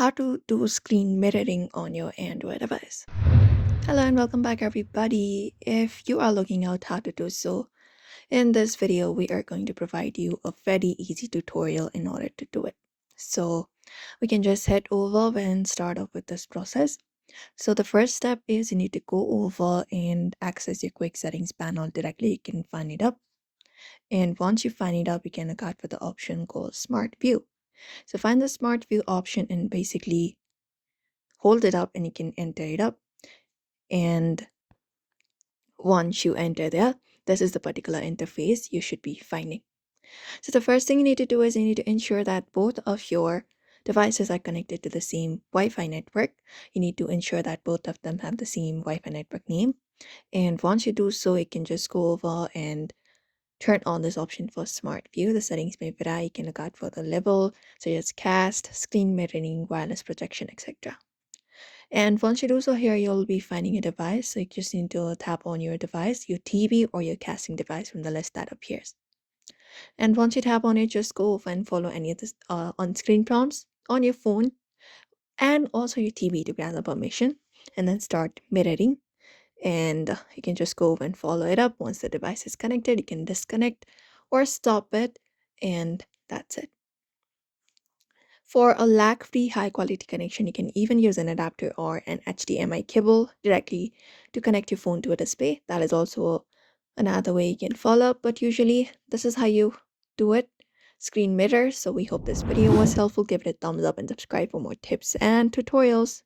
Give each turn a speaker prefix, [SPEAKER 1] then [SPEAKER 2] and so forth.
[SPEAKER 1] how to do screen mirroring on your Android device. Hello and welcome back everybody. If you are looking out how to do so, in this video we are going to provide you a very easy tutorial in order to do it. So we can just head over and start off with this process. So the first step is you need to go over and access your quick settings panel directly. You can find it up. And once you find it up, you can look out for the option called Smart View. So find the Smart View option and basically hold it up and you can enter it up. And once you enter there, this is the particular interface you should be finding. So the first thing you need to do is you need to ensure that both of your devices are connected to the same Wi-Fi network. You need to ensure that both of them have the same Wi-Fi network name. And once you do so, you can just go over and turn on this option for Smart View. The settings may vary. You can look out for the level, such as cast, screen mirroring, wireless projection, etc. And once you do so here, you'll be finding a device. So you just need to tap on your device, your TV or your casting device from the list that appears. And once you tap on it, just go over and follow any of the on-screen prompts on your phone and also your TV to grant the permission and then start mirroring. And you can just go over and follow it up. Once the device is connected, you can disconnect or stop it, and that's it. For a lag-free high-quality connection, you can even use an adapter or an HDMI cable directly to connect your phone to a display. That is also another way you can follow up, but usually this is how you do it. Screen mirror. So we hope this video was helpful. Give it a thumbs up and subscribe for more tips and tutorials.